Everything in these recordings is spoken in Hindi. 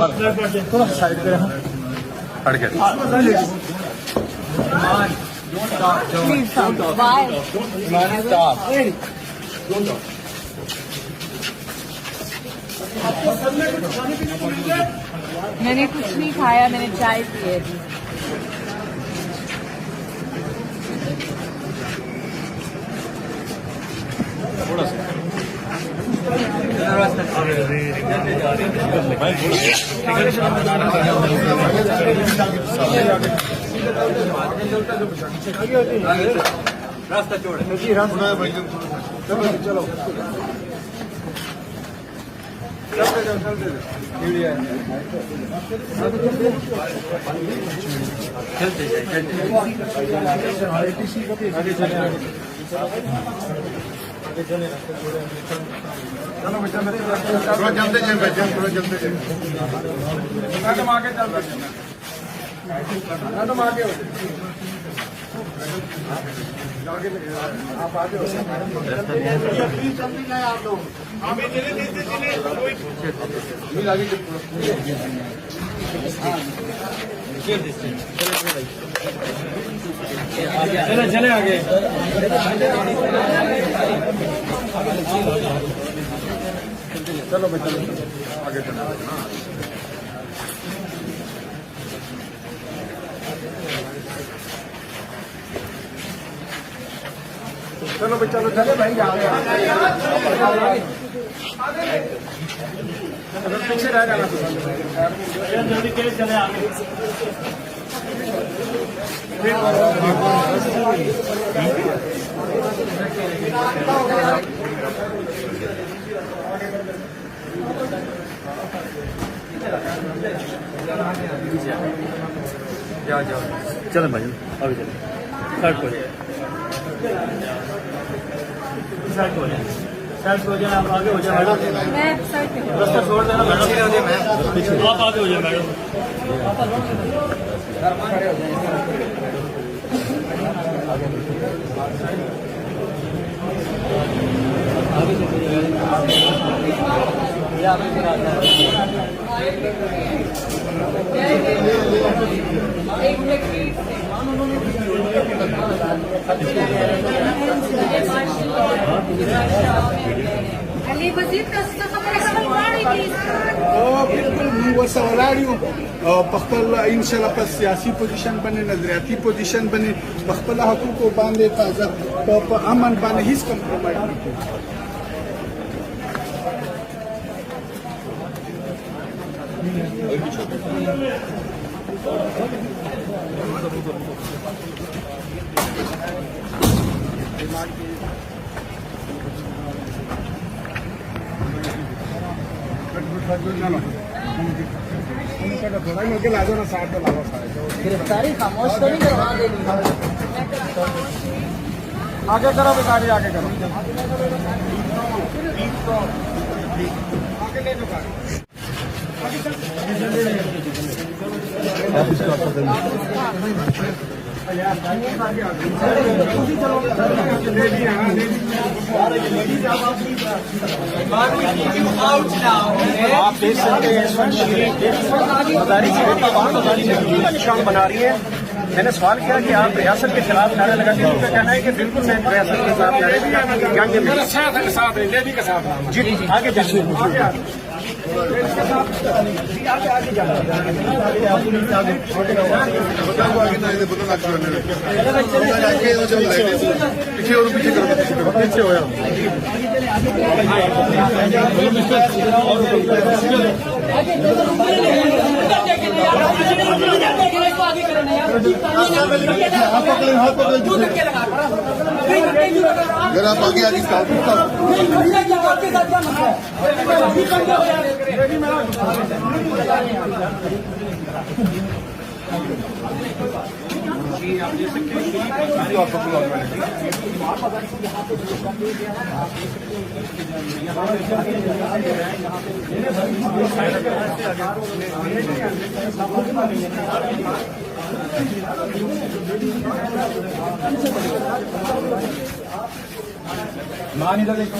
थोड़ा साइड पे रहो। हट गया। Please stop. Why? मैंने कुछ नहीं खाया, मैंने चाय पी है। थोड़ा सा रास्ता छोड़। चलो चलते थोड़ा जल्दी जाए बच्चे, थोड़ा जल्दी जाए। मैडम आगे चल बच्चे, मैडम आगे आप आगे हो। प्लीज जल्दी जाए आप लोग। आगे चले चले आगे। चलो भाई चलो आगे चलो। चलो भाई चलो चले भाई पीछे रह जाना जल्दी के चले आगे। जाओ जाओ चलो भाई अभी चलो साइड हो जाए। साइड हो जाए, साइड हो जाए। आप आगे हो जाए मैडम। मैं साइड पे रास्ता छोड़ देना मैडम। आप आगे हो जाए मैडम। बिल्कुल वैसा होरारियो पख्पल इंशाल्लाह पर सियासी पोजीशन बने, नजरियाती पोजीशन बने, पख्पल हकूक को बांधे ताजा तो अमन बाने हिस कंप्रोमाइज थोड़ा मिलकर ला दो ना साइड पे लाओ। गिरफ्तारी खामोश तो नहीं करवा देनी। आगे करो बेकारी, आगे करो। आगे ले लो गाड़ी। आप देख सकते हैं निशान बना रही है। मैंने सवाल किया कि आप रियासत के खिलाफ नारे लगाते हैं, उनका कहना है कि बिल्कुल मैं रियासत के साथ नारे जी आगे चलिए। पीछे और पीछे करो, पीछे हो अगर आप आगे आगे मान इधर देखो।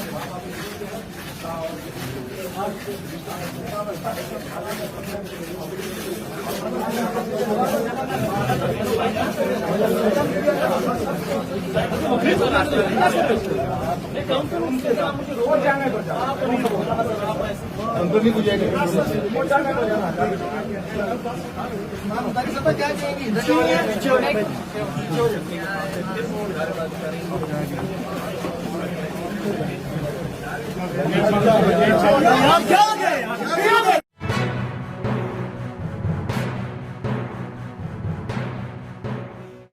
कंपनी को जाएगी Next.